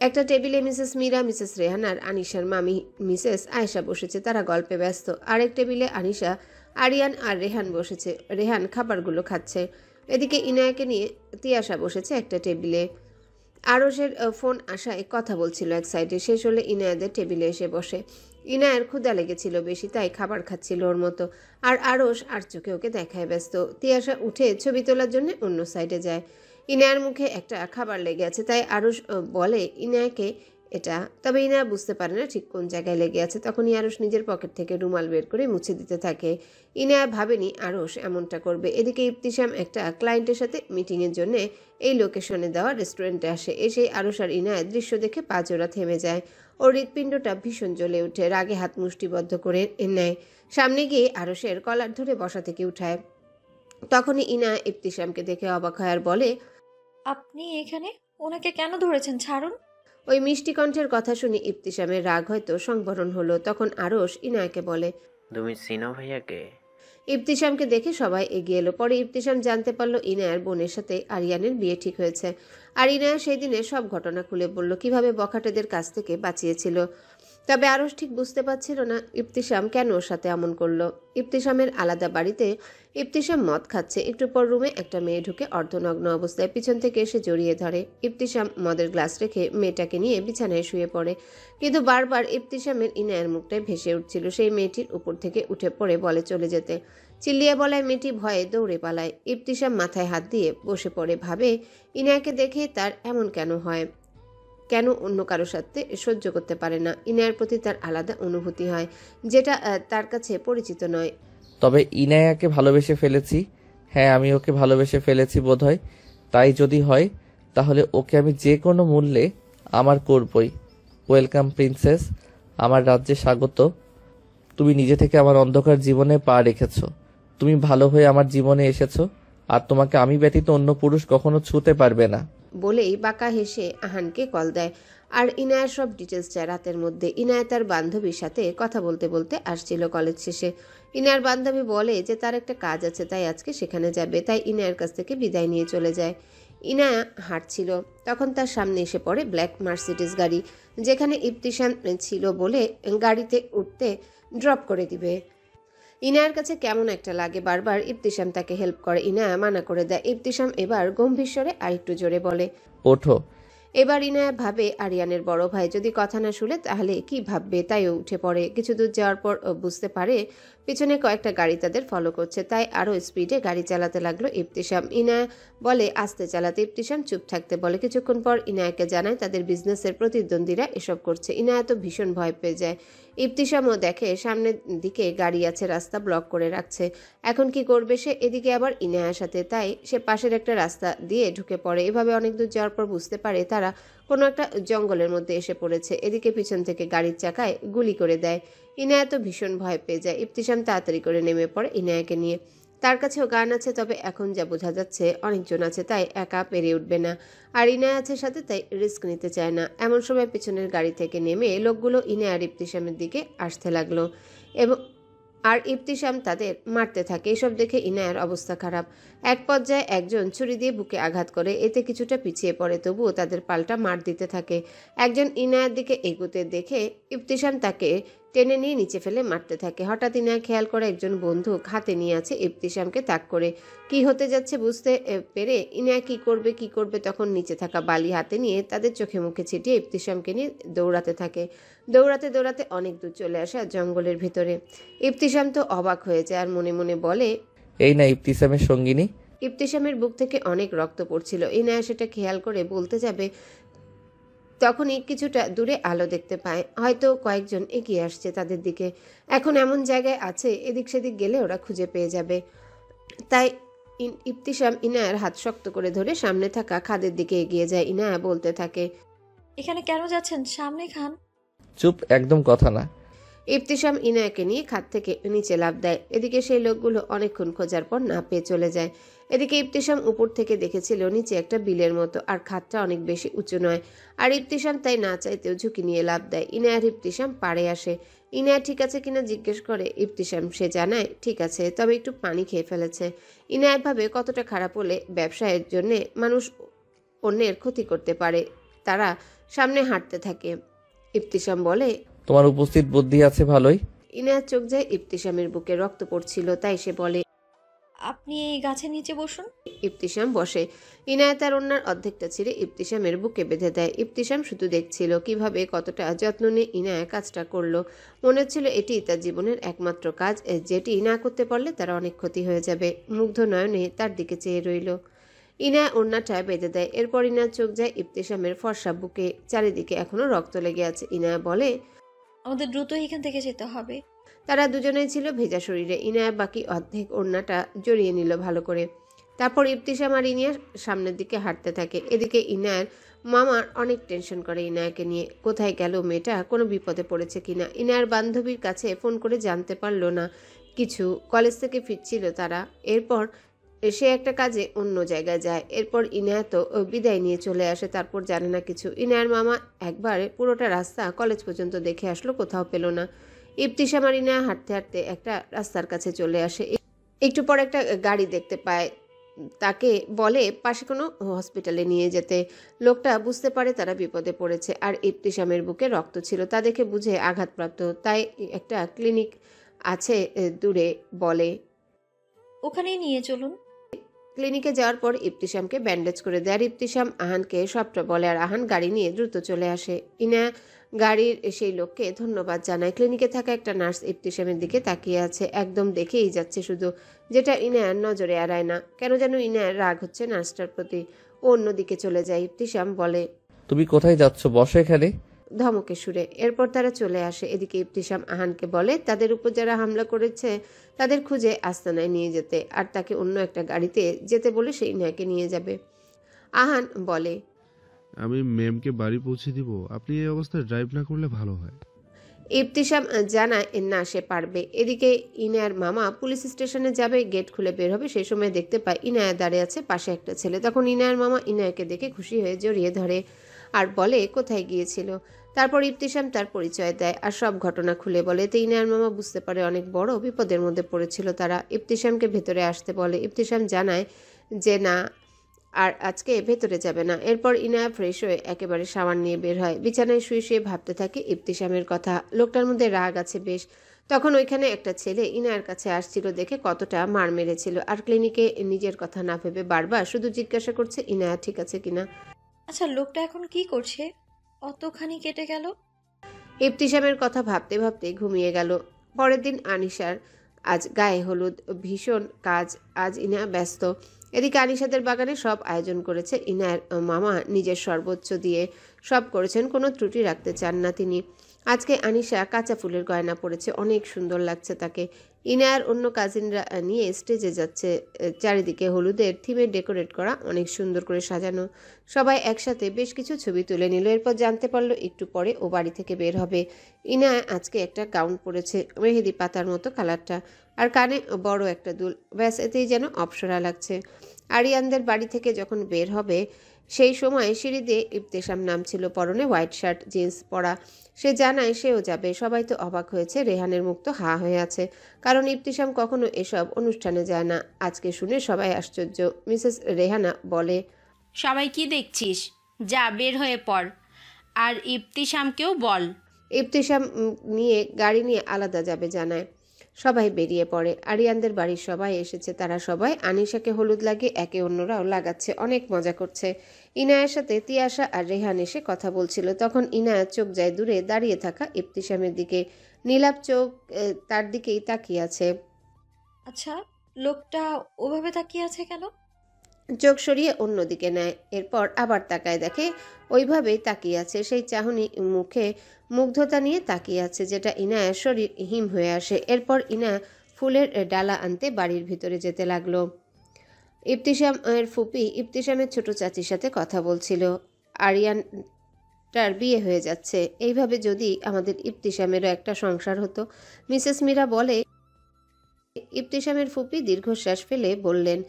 একটা টেবিলে মিসেস মীরা, মিসেস রেহান আর আনিশার মামি মিসেস আয়েশা বসেছে, তারা গল্পে ব্যস্ত। আরেক টেবিলে আনিশা, আরিয়ান আর রেহান বসেছে। রেহান খাবারগুলো খাচ্ছে। এদিকে ইনায়াকে নিয়ে তিয়াশা বসেছে একটা টেবিলে। আরশের ফোন আসায় কথা বলছিল এক সাইডে। শেষ হলে ইনায়াদের টেবিলে এসে বসে। ইনায়ার ক্ষুধা লেগেছিল বেশি, তাই খাবার খাচ্ছিল ওর মতো। আর আরশ আর চোখে ওকে দেখায় ব্যস্ত। তিয়াশা উঠে ছবি তোলার জন্য অন্য সাইডে যায়। ইনায়ার মুখে একটা খাবার লেগে আছে, তাই আরশ বলে ইনায়াকে এটা, তবে ইনায়া বুঝতে পারে না ঠিক কোন জায়গায় লেগে আছে। তখনই আরশ নিজের পকেট থেকে রুমাল বের করে মুছে দিতে থাকে। ইনায়া ভাবেনি আরশ এমনটা করবে। এদিকে ইবতিসাম একটা ক্লায়েন্টের সাথে মিটিংয়ের জন্য এই লোকেশনে দেওয়া রেস্টুরেন্টে আসে। এসে আরশ আর ইনায়ার দৃশ্য দেখে পা জোড়া থেমে যায়। ওর হৃৎপিণ্ডটা ভীষণ জ্বলে ওঠে, রাগে হাত মুষ্টিবদ্ধ করে নেয়। সামনে গিয়ে আরশের কলার ধরে বসা থেকে উঠায়। তখনই ইনায়া ইবতিসামকে দেখে অবাক হয় আর বলে, আপনি এখানে? ওনাকে কেন ধরেছেন? ছাড়ুন। ওই মিষ্টি কণ্ঠের কথা শুনে ইবতিসামের রাগ হয়তো সংবরণ হলো। তখন আরশ ইনায়াকে বলে, তুমি চিনো ভাইয়াকে? ইবতিসামকে দেখে সবাই এগিয়ে এলো। পরে ইবতিসাম জানতে পারলো ইনায়ার বোনের সাথে আরিয়ানের বিয়ে ঠিক হয়েছে। আর ইনায়া সেই দিনে সব ঘটনা খুলে বলল, কিভাবে বখাটেদের কাছ থেকে বাঁচিয়েছিল। তবে আরশ ঠিক বুঝতে পারছিল না ইবতিসাম কেন ওর সাথে এমন করলো। ইবতিসামের আলাদা বাড়িতে ইবতিসাম মদ খাচ্ছে, একটু পর রুমে একটা মেয়ে ঢুকে অর্ধনগ্ন অবস্থায় পিছন থেকে এসে জড়িয়ে ধরে। ইবতিসাম মদের গ্লাস রেখে মেয়েটাকে নিয়ে বিছানায় শুয়ে পড়ে, কিন্তু বারবার ইবতিসামের ইনায়ের মুখটায় ভেসে উঠছিল সেই মেয়েটির উপর থেকে উঠে পড়ে বলে চলে যেতে। চিল্লিয়ে বলায় মেয়েটি ভয়ে দৌড়ে পালায়। ইবতিসাম মাথায় হাত দিয়ে বসে পড়ে, ভাবে ইনায়াকে দেখে তার এমন কেন হয়, কেন অন্য কারোর সাথে সহ্য করতে পারে না। ইনায়ের প্রতি তার আলাদা অনুভূতি হয়, যেটা তার কাছে পরিচিত নয়। তবে ইনায়াকে ভালোবেসে ফেলেছি। হ্যাঁ, আমি ওকে ভালোবেসে ফেলেছি বোধহয়। তাই যদি হয় তাহলে ওকে আমি যে কোনো মূল্যে আমার করবই। ওয়েলকাম প্রিন্সেস, আমার রাজ্যে স্বাগত। তুমি নিজে থেকে আমার অন্ধকার জীবনে পা রেখেছো। তুমি ভালো হয়ে আমার জীবনে এসেছো, আর তোমাকে আমি ব্যতীত অন্য পুরুষ কখনো ছুঁতে পারবে না। বলেই বাঁকা হেসে আহানকে কল দেয় আর ইনায়ার সব ডিটেলস চায় রাতের মধ্যে। ইনায়া তার বান্ধবীর সাথে কথা বলতে বলতে আসছিল কলেজ শেষে। ইনায়ার বান্ধবী বলে যে তার একটা কাজ আছে, তাই আজকে সেখানে যাবে। তাই ইনায়ার কাছ থেকে বিদায় নিয়ে চলে যায়। ইনায়া হাঁটছিল, তখন তার সামনে এসে পড়ে ব্ল্যাক মার্সিডিজ গাড়ি, যেখানে ইবতিসাম ছিল বলে গাড়িতে উঠতে ড্রপ করে দিবে। ইনায়ার কাছে কেমন একটা লাগে, বারবার ইবতিসাম তাকে হেল্প করে। ইনায়া মানা করে দেয়। ইবতিসাম এবার গম্ভীর স্বরে আরেকটু জোরে বলে, ওঠো। এবার ইনায়া ভাবে আরিয়ানের বড় ভাই, যদি কথা না শুনে তাহলে কি ভাববে, তাইও উঠে পড়ে। কিছু দূর যাওয়ার পর বুঝতে পারে পিছনে কয়েকটা গাড়ি তাদের ফলো করছে, তাই আরও স্পিডে গাড়ি চালাতে লাগলো ইবতিসাম। ইনায়া বলে আস্তে চালাতে, ইবতিসাম চুপ থাকতে বলে। কিছুক্ষণ পর ইনায়াকে জানায় তাদের বিজনেসের প্রতিদ্বন্দ্বীরা এসব করছে। ইনায়া তো ভীষণ ভয় পেয়ে যায়। ইবতিসামও দেখে সামনের দিকে গাড়ি আছে, রাস্তা ব্লক করে রাখছে। এখন কি করবে সে? এদিকে আবার ইনায়ার সাথে, তাই সে পাশের একটা রাস্তা দিয়ে ঢুকে পড়ে। এভাবে অনেক দূর যাওয়ার পর বুঝতে পারে তারা কোনো একটা জঙ্গলের মধ্যে এসে পড়েছে। এদিকে পিছন থেকে গাড়ির চাকায় গুলি করে দেয়। ইনায়া তো ভীষণ ভয় পেয়ে যায়। ইবতিসাম তাড়াতাড়ি করে নেমে পড়ে ইনায়াকে নিয়ে। তার কাছেও গান আছে, তবে এখন যা বোঝা যাচ্ছে অনেকজন আছে, তাই একা পেরে উঠবে না। আর ইনায়া আছে সাথে, তাই রিস্ক নিতে চায় না। এমন সময় পিছনের গাড়ি থেকে নেমে লোকগুলো ইনায়া আর ইবতিসামের দিকে আসতে লাগলো এবং ইবতিসাম তাদের মারতে থাকে। এসব দেখে ইনায়ার অবস্থা খারাপ। এক পর্যায়ে একজন ছুরি দিয়ে বুকে আঘাত করে, এতে কিছুটা পিছিয়ে পড়ে, তবুও তাদের পাল্টা মার দিতে থাকে। একজন ইনায়ার দিকে এগোতে দেখে ইবতিসাম তাকে টেনে নিয়ে নিচে ফেলে মারতে থাকে। হঠাৎ ইনায়া খেয়াল করে একজন বন্দুক হাতে নিয়ে আছে, ইবতিসামকে তাক করে। কি হতে যাচ্ছে বুঝতে পেরে ইনায়া কি করবে তখন নিচে থাকা বালি হাতে নিয়ে তাদের চোখে মুখে ছিটিয়ে ইবতিসামকে নিয়ে দৌড়াতে থাকে। দৌড়াতে দৌড়াতে অনেক দূর চলে আসে জঙ্গলের ভিতরে। ইবতিসাম তো অবাক হয়ে যায় আর মনে মনে বলে, এই না ইবতিসামের সঙ্গিনী। ইবতিসামের বুক থেকে অনেক রক্ত পড়ছিল। ইনায়া সেটা খেয়াল করে বলতে যাবে, তখনই কিছুটা দূরে আলো দেখতে পায়। হয়তো কয়েকজন এগিয়ে আসছে তাদের দিকে। এখন এমন জায়গায় আছে এদিক সেদিক গেলে ওরা খুঁজে পেয়ে যাবে। তাই ইবতিসাম ইনায়ার হাত শক্ত করে ধরে সামনে থাকা খাদের দিকে এগিয়ে যায়। ইনায়া বলতে থাকে, এখানে কেন যাচ্ছেন? সামনে খান। চুপ, একদম কথা না। ইবতিসাম ইনায়াকে নিয়ে খাদ থেকে নিচে লাফ দেয়। এদিকে সেই লোকগুলো অনেকক্ষণ খোঁজার পর না পেয়ে চলে যায়। এদিকে ইবতিসাম উপর থেকে দেখেছিল নিচে একটা বিলের মতো, আর খাদটা অনেক বেশি উঁচু নয়। আর ইবতিসাম তাই না চাইতেও ঝুঁকি নিয়ে লাফ দেয়। ইনায়ার ইবতিসাম পাড়ে আসে। ইনায়া ঠিক আছে কিনা জিজ্ঞেস করে ইবতিসাম। সে জানায় ঠিক আছে, তবে একটু পানি খেয়ে ফেলেছে। ইনায়া ভাবে কতটা খারাপ হলে ব্যবসায়ের জন্য মানুষ অন্যের ক্ষতি করতে পারে। তারা সামনে হাঁটতে থাকে। ইবতিসাম বলে, তোমার উপস্থিত বুদ্ধি আছে ভালোই। ইনায়ার চোখ যায় ইবতিসামের বুকে, রক্ত পড়ছিল, তাই সে বলে, আপনি এই গাছের নিচে বসুন। ইবতিসাম বসে। ইনায়া তার ওড়নার অর্ধেকটা ছিঁড়ে ইবতিসামের বুকে বেঁধে দেয়। ইবতিসাম শুধু দেখছিল কিভাবে কতটা যত্ন নিয়ে ইনায়া কাজটা করলো। মনে হচ্ছিল এটি তার জীবনের একমাত্র কাজ, যেটি না করতে পারলে তার অনেক ক্ষতি হয়ে যাবে। মুগ্ধ নয়নে তার দিকে চেয়ে রইল। ইনায়া ওড়নাটা বেঁধে দেয়। এরপর ইনায়ার চোখ যায় ইবতিসামের ফর্সা বুকে, চারিদিকে এখনো রক্ত লেগে আছে। ইনায়া বলে, আমাদের দ্রুত এখান থেকে যেতে হবে। তারা দুজনেই ছিল ভেজা শরীরে। ইনায়া বাকি অর্ধেক ওড়নাটা জড়িয়ে নিল ভালো করে। তারপর ইবতিসাম আর ইনায়ার সামনের দিকে হাঁটতে থাকে। এদিকে ইনায়ার মামার অনেক টেনশন করে ইনায়াকে নিয়ে। কোথায় গেল মেয়েটা, কোনো বিপদে পড়েছে কিনা। ইনায়ার বান্ধবীর কাছে ফোন করে জানতে পারলো না কিছু। কলেজ থেকে ফিরছিল তারা। এরপর সে একটা কাজে অন্য জায়গায় যায়। এরপর ইনায়া তো বিদায় নিয়ে চলে আসে। তারপর জানে না কিছু। ইনায়ার মামা একবারে পুরোটা রাস্তা কলেজ পর্যন্ত দেখে আসলো, কোথাও পেল না। ইবতিসাম আর ইনায়া হাঁটতে হাঁটতে একটা রাস্তার কাছে চলে আসে। একটু পর একটা গাড়ি দেখতে পায়, তাকে বলে পাশে কোনো হসপিটালে নিয়ে যেতে। লোকটা বুঝতে পারে তারা বিপদে পড়েছে আর ইবতিসামের বুকে রক্ত ছিল, তা দেখে বুঝে আঘাতপ্রাপ্ত, তাই একটা ক্লিনিক আছে দূরে বলে। ওখানেই নিয়ে চলুন। ক্লিনিকে যাওয়ার পর ইবতিসামকে ব্যান্ডেজ করে দেয় আর ইবতিসাম আহানকে সবটা বলে আর আহান গাড়ি নিয়ে দ্রুত চলে আসে। ইনা গাড়ির সেই লোককে ধন্যবাদ জানায়। ক্লিনিকে থাকা একটা নার্স ইবতিসামের দিকে তাকিয়ে আছে, একদম দেখেই যাচ্ছে শুধু, যেটা ইনায়ার নজরে এড়ায় না। কেন যেন ইনায়ার রাগ হচ্ছে নার্সটার প্রতি। ও অন্যদিকে চলে যায়। ইবতিসাম বলে, তুমি কোথায় যাচ্ছ? বসো এখানে। ধমকে সুরে। এরপর তারা চলে আসে। এদিকে ইবতিসাম আহানকে বলে তাদের উপর যারা হামলা করেছে তাদের খুঁজে আস্তানায় নিয়ে যেতে আর তাকে অন্য একটা গাড়িতে যেতে বলে সেই ইনায়াকে নিয়ে যাবে। আহান বলে, আমি ম্যামকে বাড়ি পৌঁছে দিব, আপনি এই অবস্থায় ড্রাইভ না করলে ভালো হয়। ইবতিসাম জানায় না সে পারবে। এদিকে ইনায়ার মামা পুলিশ স্টেশনে যাবে, গেট খুলে বের হবে, সেই সময় দেখতে পায় ইনায়া দাঁড়িয়ে আছে পাশে একটা ছেলে। তখন ইনায়ার মামা ইনায়াকে দেখে খুশি হয়ে জড়িয়ে ধরে আর বলে কোথায় গিয়েছিল। তারপর ইবতিসাম তার পরিচয় দেয় আর সব ঘটনা খুলে বলে। তো ইনায়ার মামা বুঝতে পারে অনেক বড় বিপদের মধ্যে পড়েছিল তারা। ইবতিসামকে ভেতরে আসতে বলে। ইবতিসাম জানায় যে না, আর আজকে ভেতরে যাবে না। এরপর ইনায়া ফ্রেশ হয়ে একেবারে সাবান নিয়ে বের হয়। বিছানায় শুয়ে শুয়ে ভাবতে থাকে ইবতিসামের কথা। লোকটার মধ্যে রাগ আছে বেশ। তখন ওইখানে একটা ছেলে ইনায়ার কাছে আসছিল দেখে কতটা মার মেরেছিল আর ক্লিনিকে নিজের কথা না ভেবে বারবার শুধু জিজ্ঞাসা করছে ইনায়া ঠিক আছে কিনা। আচ্ছা, লোকটা এখন কি করছে? অতখানি কেটে গেল। ইবতিসামের কথা ভাবতে ভাবতে ঘুমিয়ে গেল। পরের দিন আনিশার আজ গায়ে হলুদ, ভীষণ কাজ, আজ ইনা ব্যস্ত। এদিকে আনিশাদের বাগানে সব আয়োজন করেছে ইনায়ের মামা, নিজের সর্বোচ্চ দিয়ে সব করেছেন, কোনো ত্রুটি রাখতে চান না তিনি। আজকে আনিশা কাঁচা ফুলের গয়না পরেছে, অনেক সুন্দর লাগছে তাকে। ইনায়ার অন্য কাজিনরা নিয়ে স্টেজে যাচ্ছে, চারিদিকে হলুদের থিমে ডেকোরেট করা, অনেক সুন্দর করে সাজানো। সবাই একসাথে বেশ কিছু ছবি তুলে নিল। এরপর জানতে পারলো একটু পরে ও বাড়ি থেকে বের হবে। ইনায়া আজকে একটা গাউন পরেছে, মেহেদি পাতার মতো কালারটা, আর কানে বড় একটা দুল, ব্যাস এতেই যেন অপসরা লাগছে। আরিয়ানদের বাড়ি থেকে যখন বের হবে সেই সময় সিঁড়ি দিয়ে ইবতেসাম নামছিল, পরনে হোয়াইট শার্ট, জিন্স পরা। সে জানায় সেও যাবে। সবাই তো অবাক হয়েছে, রেহানের মুখ তো হা হয়ে আছে, কারণ ইবতিসাম কখনো এসব অনুষ্ঠানে যায় না। আজকে শুনে সবাই আশ্চর্য। মিসেস রেহানা বলে, সবাই কি দেখছিস? যা বের হয়ে পড়, আর ইবতিসামকেও বল। ইবতিসাম নিয়ে গাড়ি নিয়ে আলাদা যাবে জানায়। সবাই বেরিয়ে পড়ে। আরিয়ানদের বাড়ির সবাই এসেছে, তারা সবাই আনিশাকে হলুদ লাগিয়ে একে অন্যরাও লাগাচ্ছে, অনেক মজা করছে। ইনায়ার সাথে তিয়াশা আর রেহান এসে কথা বলছিল। তখন ইনায়ার চোখ যায় দূরে দাঁড়িয়ে থাকা ইবতিসামের দিকে। নীলাভ চোখ তার দিকেই তাকিয়ে আছে। আচ্ছা, লোকটা ওভাবে তাকিয়ে আছে কেন? চোখ সরিয়ে অন্যদিকে নেয়, এরপর আবার তাকায়, দেখে ওইভাবেই তাকিয়ে আছে। সেই চাহনি মুখে মুগ্ধতা নিয়ে তাকিয়ে আছে, যেটা ইনায়ার শরীর হিম হয়ে আসে। এরপর ইনা ফুলের ডালা আনতে বাড়ির ভিতরে যেতে লাগলো। ইবতিসামের ফুপি ইবতিসামের ছোট চাচির সাথে কথা বলছিল। আরিয়ানটার বিয়ে হয়ে যাচ্ছে, এইভাবে যদি আমাদের ইবতিসামেরও একটা সংসার হতো। মিসেস মীরা বলে। ইবতিসামের ফুপি দীর্ঘশ্বাস ফেলে বললেন,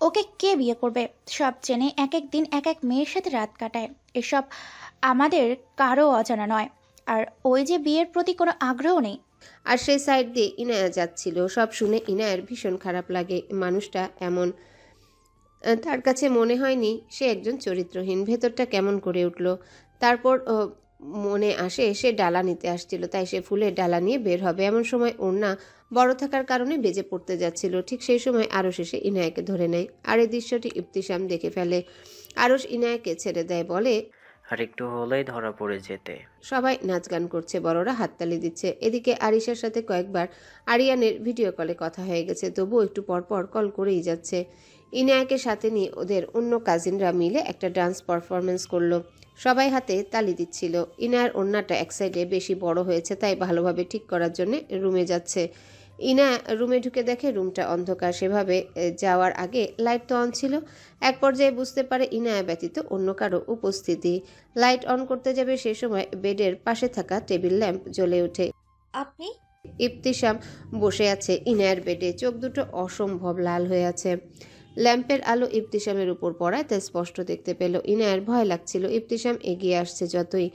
ওকে কে বিয়ে করবে? সব জেনে এক এক দিন এক এক মেয়ের সাথে রাত কাটায়, এসব আমাদের কারো অজানা নয়। আর ওই যে বিয়ের প্রতি কোনো আগ্রহ নেই। আর সেই সাইড দিয়ে ইনায়া যাচ্ছিল। সব শুনে ইনায়ার ভীষণ খারাপ লাগে। মানুষটা এমন, তার কাছে মনে হয়নি সে একজন চরিত্রহীন। ভেতরটা কেমন করে উঠল। তারপর মনে আসে সে ডালা নিতে আসছিল, তাই সে ফুলের ডালা নিয়ে বের হবে। এমন সময় ওড়না বড় থাকার কারণে বেজে পড়তে যাচ্ছিল। ঠিক সেই সময় আরশ এসে ইনায়াকে ধরে নেয়, আর এই দৃশ্যটি ইবতিসাম দেখে ফেলে। আরশ ইনায়াকে ছেড়ে দেয়, বলে, আর একটু হলেই ধরা পড়ে যেতে। সবাই নাচ গান করছে, বড়রা হাততালি দিচ্ছে। এদিকে আরিশার সাথে কয়েকবার আরিয়ানের ভিডিও কলে কথা হয়ে গেছে, তবুও একটু পরপর কল করেই যাচ্ছে। ইনায়াকে সাথে নিয়ে ওদের অন্য কাজিনরা মিলে একটা ডান্স পারফরমেন্স করলো। সবাই হাতে তালি দিচ্ছিল। ইনায়ার ওড়নাটা এক সাইডে বেশি বড় হয়েছে, তাই ভালোভাবে ঠিক করার জন্য রুমে যাচ্ছে। ইনা রুমে ঢুকে দেখে রুমটা অন্ধকার। সেভাবে যাওয়ার আগে লাইট তো অন ছিল। এক পর্যায়ে বুঝতে পারে ইনায়া ব্যতীত অন্য কারো উপস্থিতি। লাইট অন করতে যাবে, সে সময় বেডের পাশে থাকা টেবিল ল্যাম্প জ্বলে ওঠে। আপনি? ইবতিসাম বসে আছে ইনায়ার বেডে, চোখ দুটো অসম্ভব লাল হয়ে আছে। ল্যাম্পের আলো ইবতিসামের উপর পড়ায় তাই স্পষ্ট দেখতে পেল। ইনায়ার ভয় লাগছিল। ইবতিসাম এগিয়ে আসছে যতই,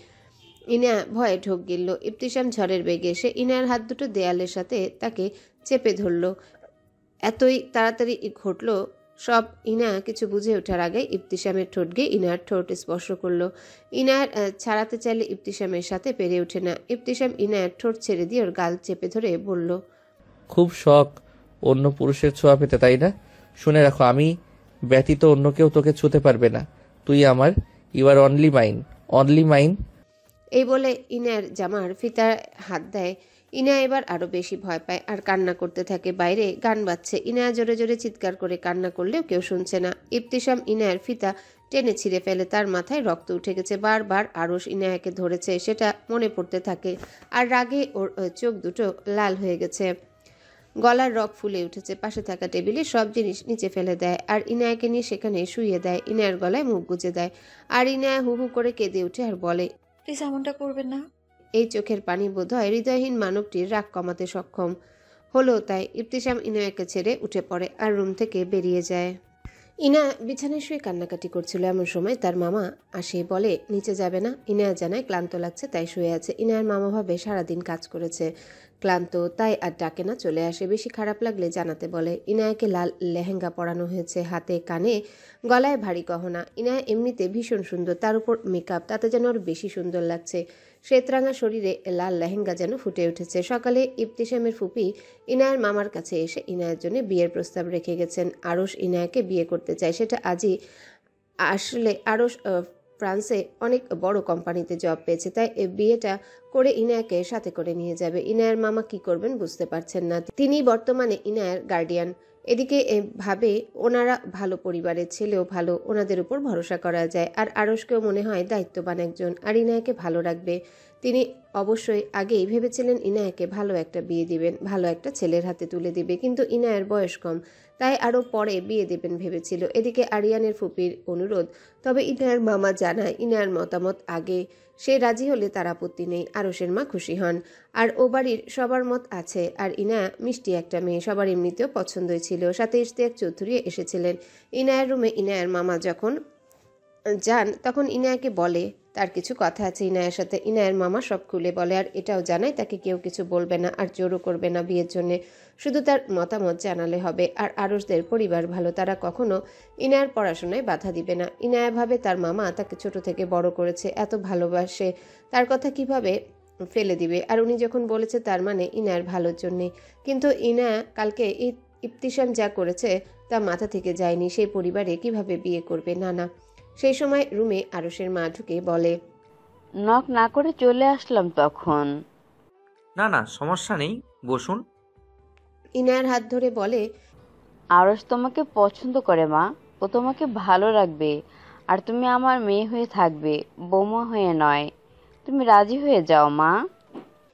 ইনা ভয়ে ঢোক গিলল। ইবতিসাম ঝড়ের বেগে এসে ইনায়ার হাত দুটো দেয়ালের সাথে তাকে চেপে ধরল। এতই তাড়াতাড়ি ঘটল সব ইনা কিছু বুঝে ওঠার আগে ইবতিসামের ঠোঁট গিয়ে ইনার ঠোঁট স্পর্শ করলো। ইনার ছাড়াতে চাইলে ইবতিসামের সাথে পেরে ওঠে না। ইবতিসাম ইনার ঠোঁট ছেড়ে দিয়ে ওর গাল চেপে ধরে বলল, খুব শখ অন্য পুরুষের ছোঁয়া পেতে, তাই না? শুনে রাখো, আমি ব্যতীত অন্য কেউ তোকে ছুঁতে পারবে না। তুই আমার, you are only mine, only mine. এই বলে ইনার জামার ফিতার হাত দেয়। ইনা এবার আরো বেশি ভয় পায় আর কান্না করতে থাকে। বাইরে গান বাজছে। ইনা জোরে জোরে চিৎকার করে কান্না করলেও কেউ শুনছে না। ইবতিসাম ইনার ফিতা টেনে ছিঁড়ে ফেলে। তার মাথায় রক্ত উঠে গেছে। বারবার আরশ ইনায়াকে ধরেছে, সেটা মনে পড়তে থাকে। আর রাগে ওর চোখ দুটো লাল হয়ে গেছে, গলার রগ ফুলে উঠেছে। পাশে থাকা টেবিলে সব জিনিস নিচে ফেলে দেয় আর ইনায়াকে নিয়ে সেখানে শুইয়ে দেয়। ইনায়ার গলায় মুখ গুজে দেয় আর ইনায়া হু হু করে কেঁদে উঠে আর বলে, প্লিজ এমনটা করবেন না। এই চোখের পানি বোধহয় হৃদয়হীন মানবটির রাগ কমাতে সক্ষম হলো। তাই ইবতিসাম ইনায়াকে ছেড়ে উঠে পড়ে আর রুম থেকে বেরিয়ে যায়। ইনা বিছানায় শুয়ে কান্নাকাটি করছিল। এমন সময় তার মামা আসে, বলে নিচে যাবে না। ইনায়া জানায় ক্লান্ত লাগছে তাই শুয়ে আছে। ইনায়ার মামা ভাবে সারাদিন কাজ করেছে, ক্লান্ত, তাই আর ডাকে না, চলে আসে। বেশি খারাপ লাগলে জানাতে বলে। ইনায়াকে লাল লেহেঙ্গা পরানো হয়েছে, হাতে কানে গলায় ভারী গহনা। ইনায়া এমনিতে ভীষণ সুন্দর, তার উপর মেকআপ, তাতে যেন আরো বেশি সুন্দর লাগছে। শ্বেতরাঙা শরীরে লাল লেহেঙ্গা যেন ফুটে উঠেছে। সকালে ইবতিসামের ফুপি ইনায়ার মামার কাছে এসে ইনায়ার জন্য বিয়ের প্রস্তাব রেখে গেছেন। আরশ ইনায়াকে বিয়ে করতে চায়, সেটা আজই। আসলে আরশ ফ্রান্সে অনেক বড় কোম্পানিতে জব পেয়েছে, তাই বিয়েটা করে ইনায়াকে সাথে করে নিয়ে যাবে। ইনায়ার মামা কি করবেন বুঝতে পারছেন না। তিনি বর্তমানে ইনায়ার গার্ডিয়ান। এদিকে ভাবে ওনারা ভালো পরিবারের, ছেলেও ভালো, ওনাদের উপর ভরসা করা যায়। আর আরশকেও মনে হয় দায়িত্ববান একজন, আর ইনায়াকে ভালো রাখবে। তিনি অবশ্যই আগেই ভেবেছিলেন ইনায়াকে ভালো একটা বিয়ে দিবেন, ভালো একটা ছেলের হাতে তুলে দিবে, কিন্তু ইনায়ার বয়স কম, তাই আরও পরে বিয়ে দেবেন ভেবেছিল। এদিকে আরিয়ানের ফুপির অনুরোধ, তবে ইনায়ার মামা জানায় ইনায়ার মতামত আগে, সে রাজি হলে তার আপত্তি নেই। আরশের মা খুশি হন। আর ও বাড়ির সবার মত আছে। আর ইনায়া মিষ্টি একটা মেয়ে, সবার এমনিতেও পছন্দই ছিল। সাথে ইশতিয়াক চৌধুরী এসেছিলেন। ইনায়ার রুমে ইনায়ার মামা যখন যান তখন ইনায়াকে বলে তার কিছু কথা আছে ইনায়ার সাথে। ইনায়ার মামা সব খুলে বলে আর এটাও জানায় তাকে কেউ কিছু বলবে না আর জোরও করবে না বিয়ের জন্যে, শুধু তার মতামত জানালে হবে। আর আরশদের পরিবার ভালো, তারা কখনো ইনায়ার পড়াশোনায় বাধা দিবে না। ইনায়া ভাবে তার মামা তাকে ছোট থেকে বড় করেছে, এত ভালোবাসে, তার কথা কিভাবে ফেলে দিবে। আর উনি যখন বলেছে তার মানে ইনায়ার ভালোর জন্যে। কিন্তু ইনায়া কালকে ইবতিসাম যা করেছে তা মাথা থেকে যায়নি। সেই পরিবারে কিভাবে বিয়ে করবে? না। সেই সময় রুমে আরশের মা ঢুকে বলে, নক না করে চলে আসলাম তখন। না সমস্যা নেই, বসুন। ইনায়ার হাত ধরে বলে, আরশ তোমাকে পছন্দ করে মা, ও তোমাকে ভালো রাখবে, আর তুমি আমার মেয়ে হয়ে থাকবে, বৌমা হয়ে নয়। তুমি রাজি হয়ে যাও মা।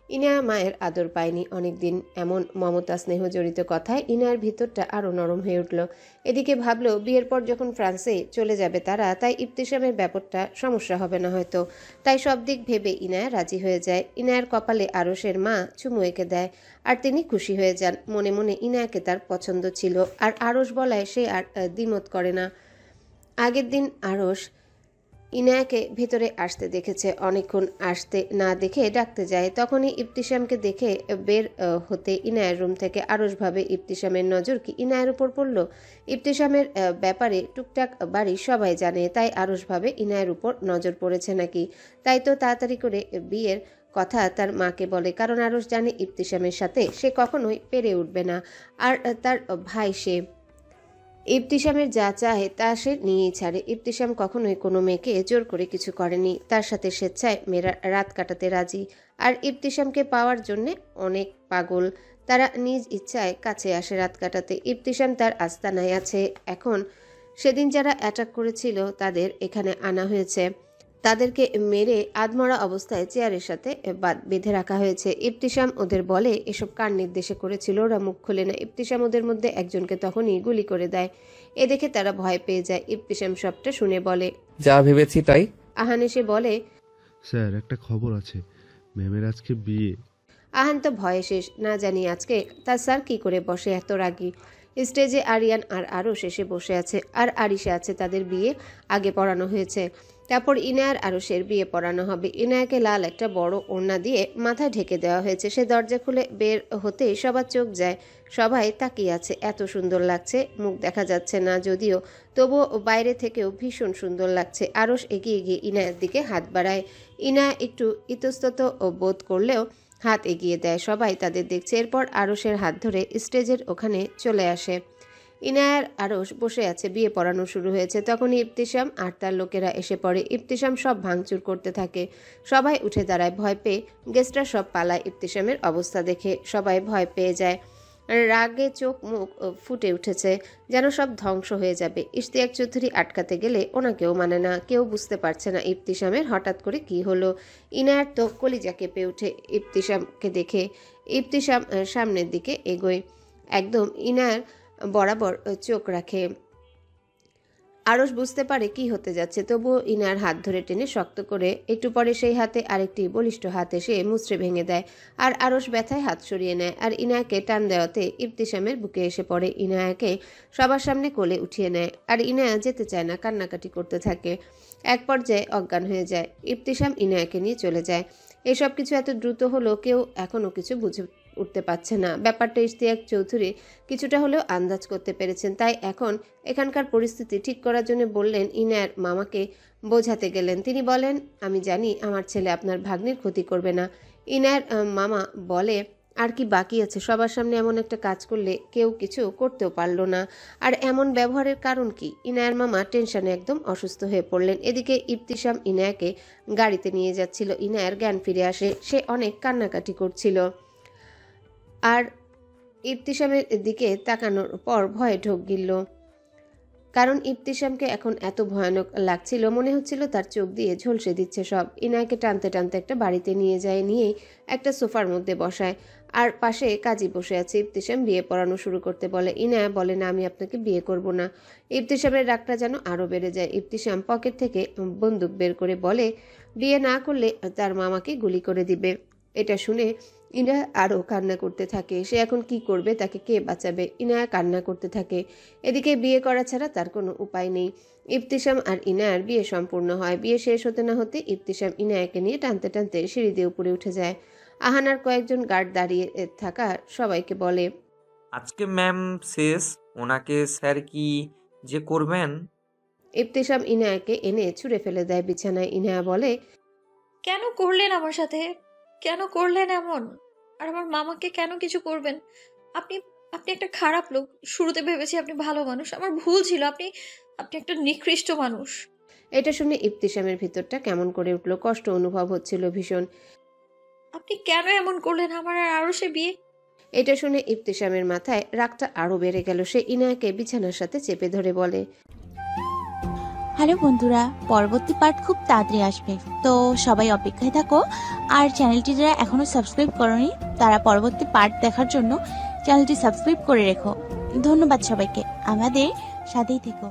ইনায়া মায়ের আদর পায়নি অনেকদিন। এমন মমতা স্নেহ জড়িত কথায় ইনায়ার ভিতরটা আরো নরম হয়ে উঠল। এদিকে ভাবলো বিয়ের পর যখন ফ্রান্সে চলে যাবে তারা, তাই ইবতিসামের ব্যাপারটা সমস্যা হবে না হয়তো। তাই সব দিক ভেবে ইনায়া রাজি হয়ে যায়। ইনায়ার কপালে আরশের মা চুমু এঁকে দেয় আর তিনি খুশি হয়ে যান। মনে মনে ইনায়াকে তার পছন্দ ছিল, আর আরশ বলায় সে আর দ্বিমত করে না। আগের দিন আরশ ইনায়াকে ভেতরে আসতে দেখেছে। অনেকক্ষণ আসতে না দেখে ডাকতে যায়। তখনই ইবতিসামকে দেখে বের হতে ইনায়ার রুম থেকে আরশ ভাবে ইবতিসামের নজর কি ইনায়ার উপর পড়ল। ইবতিসামের ব্যাপারে টুকটাক বাড়ি সবাই জানে, তাই আরশ ভাবে ইনায়ার উপর নজর পড়েছে নাকি। তাই তো তাড়াতাড়ি করে বিয়ের কথা তার মাকে বলে, কারণ আরশ জানে ইবতিসামের সাথে সে কখনোই পেরে উঠবে না। আর তার ভাই সে, ইবতিসামের যা চায় তা সে নিয়েই ছাড়ে। ইবতিসাম কখনোই কোনো মেয়েকে জোর করে কিছু করেনি, তার সাথে স্বেচ্ছায় মেয়েরা রাত কাটাতে রাজি। আর ইবতিসামকে পাওয়ার জন্যে অনেক পাগল, তারা নিজ ইচ্ছায় কাছে আসে রাত কাটাতে। ইবতিসাম তার আস্তানায় আছে এখন। সেদিন যারা অ্যাটাক করেছিল তাদের এখানে আনা হয়েছে, তাদেরকে মেরে আধমরা অবস্থায় চেয়ারের সাথে বেঁধে রাখা হয়েছে। ইবতিসাম ওদের বলে এসব কার নির্দেশে করেছিল, ওরা মুখ খোলে না। ইবতিসাম ওদের মধ্যে একজনকে তখনই গুলি করে দেয়। এ দেখে তারা ভয় পেয়ে যায়। ইবতিসাম সবটা শুনে বলে, যা ভেবেছি তাই। আহান এসে বলে, স্যার একটা খবর আছে, ম্যামের আজকে বিয়ে। আহান তো ভয়ে শেষ, না জানি আজকে তার স্যার কি করে বসে এত রাগী। স্টেজে আরিয়ান আর আরশ এসে বসে আছে, আর আরিশা আছে। তাদের বিয়ে আগে পড়ানো হয়েছে, তারপর ইনায়ার আরশের বিয়ে পড়ানো হবে। ইনায়াকে লাল একটা বড় ওড়না দিয়ে মাথা ঢেকে দেওয়া হয়েছে। সে দরজা খুলে বের হতেই সবার চোখ যায় সবাই তাকিয়ে আছে, এত সুন্দর লাগছে, মুখ দেখা যাচ্ছে না যদিও, তবুও বাইরে থেকেও ভীষণ সুন্দর লাগছে। আরশ এগিয়ে গিয়ে ইনায়ের দিকে হাত বাড়ায়। ইনা একটু ইতস্তত বোধ করলেও হাত এগিয়ে দেয়। সবাই তাদের দেখছে। এরপর আরশের হাত ধরে স্টেজের ওখানে চলে আসে। ইনায়ার আরশ বসে আছে, বিয়ে পড়ানো শুরু হয়েছে। তখনই ইবতিসাম আর তার লোকেরা এসে পড়ে। ইবতিসাম সব ভাঙচুর করতে থাকে। সবাই উঠে দাঁড়ায় ভয় পেয়ে। গেস্টরা সব পালায় ইবতিসামের অবস্থা দেখে। সবাই ভয় পেয়ে যায়। রাগে চোখ মুখ ফুটে উঠেছে, যেন সব ধ্বংস হয়ে যাবে। ইশতিয়াক চৌধুরী আটকাতে গেলে ওনাকেও মানে না। কেউ বুঝতে পারছে না ইবতিসামের হঠাৎ করে কি হলো। ইনায়ার তো কলিজা কেঁপে উঠে ইবতিসামকে দেখে। ইবতিসাম সামনের দিকে এগোয়, একদম ইনায়ার বরাবর চোখ রাখে। আরশ বুঝতে পারে কি হতে যাচ্ছে, তবুও ইনার হাত ধরে টেনে শক্ত করে। একটু পরে সেই হাতে আরেকটি বলিষ্ঠ হাত এসে মুচড়ে ভেঙে দেয়, আর আরশ ব্যথায় হাত সরিয়ে নেয়। আর ইনায়াকে টান দেওয়াতে ইবতিসামের বুকে এসে পড়ে। ইনায়াকে সবার সামনে কোলে উঠিয়ে নেয়, আর ইনায়া যেতে চায় না, কান্নাকাটি করতে থাকে। এক পর্যায়ে অজ্ঞান হয়ে যায়। ইবতিসাম ইনায়াকে নিয়ে চলে যায়। এসব কিছু এত দ্রুত হলো, কেউ এখনো কিছু বুঝে উঠতে পারছে না। ব্যাপারটা ইশতিয়াক চৌধুরী কিছুটা হলেও আন্দাজ করতে পেরেছেন। তাই এখন এখানকার পরিস্থিতি ঠিক করার জন্য বললেন, ইনায়ার মামাকে বোঝাতে গেলেন। তিনি বলেন, আমি জানি আমার ছেলে আপনার ভাগ্নির ক্ষতি করবে না। ইনায়ার মামা বলে, আর কি বাকি আছে? সবার সামনে এমন একটা কাজ করলে কেউ কিছু করতেও পারল না, আর এমন ব্যবহারের কারণ কি? ইনায়ার মামা টেনশনে একদম অসুস্থ হয়ে পড়লেন। এদিকে ইবতিসাম ইনায়াকে গাড়িতে নিয়ে যাচ্ছিল। ইনায়ার জ্ঞান ফিরে আসে, সে অনেক কান্নাকাটি করছিল। আর ইবতিসামের দিকে তাকানোর পর ভয়ে ঢোক গিলল, কারণ ইবতিসামকে এখন এত ভয়ানক লাগছিল, মনে হচ্ছিল তার চোখ দিয়ে ঝলসে দিচ্ছে সব। ইনায়াকে টানতে টানতে একটা বাড়িতে নিয়ে যায়, নিয়েই একটা সোফার মধ্যে বসায়। আর পাশে কাজী বসে আছে। ইবতিসাম বিয়ে পড়ানো শুরু করতে বলে। ইনায়া বলে, না, আমি আপনাকে বিয়ে করব না। ইবতিসামের রাগটা যেন আরও বেড়ে যায়। ইবতিসাম পকেট থেকে বন্দুক বের করে বলে, বিয়ে না করলে তার মামাকে গুলি করে দিবে। এটা শুনে ইনায়া আরও কান্না করতে থাকে। সে এখন কি করবে? তাকে কে বাঁচাবে? ইনায়া কান্না করতে থাকে। এদিকে বিয়ে করা ছাড়া তার কোনো উপায় নেই। ইবতিসাম আর ইনায়ার বিয়ে সম্পূর্ণ হয়। বিয়ে শেষ হতে না হতে ইবতিসাম ইনায়াকে নিয়ে টানতে টানতে সিঁড়ি দিয়ে উপরে উঠে যায়। আহানার কয়েকজন গার্ড দাঁড়িয়ে থাকা সবাইকে বলে, আজকে ম্যাম শেষ, ওনাকে স্যার কি যে করবেন। ইবতিসাম ইনায়াকে এনে ছুঁড়ে ফেলে দেয় বিছানায়। ইনায়া বলে, কেন করলেন আমার সাথে? কেন করলেন এমন? আর আমার মামাকে কেন কিছু করবেন? আপনি আপনি একটা খারাপ লোক। শুরুতে ভেবেছি আপনি ভালো মানুষ, আমার ভুল ছিল। আপনি আপনি একটা নিকৃষ্ট মানুষ। এটা শুনে ইবতিসামের ভিতরটা কেমন করে উঠল, কষ্ট অনুভব হচ্ছিল ভীষণ। আপনি কেন এমন করলেন? আমার আর আরো সে বিয়ে। এটা শুনে ইবতিসামের মাথায় রাগটা আরো বেড়ে গেল। সে ইনায়াকে বিছানার সাথে চেপে ধরে বলে, হ্যালো বন্ধুরা, পরবর্তী পার্ট খুব তাড়াতাড়ি আসবে, তো সবাই অপেক্ষায় থাকো। আর চ্যানেলটি যারা এখনো সাবস্ক্রাইব করোনি তারা পরবর্তী পার্ট দেখার জন্য চ্যানেলটি সাবস্ক্রাইব করে রেখো। ধন্যবাদ সবাইকে, আমাদের সাথেই থেকো।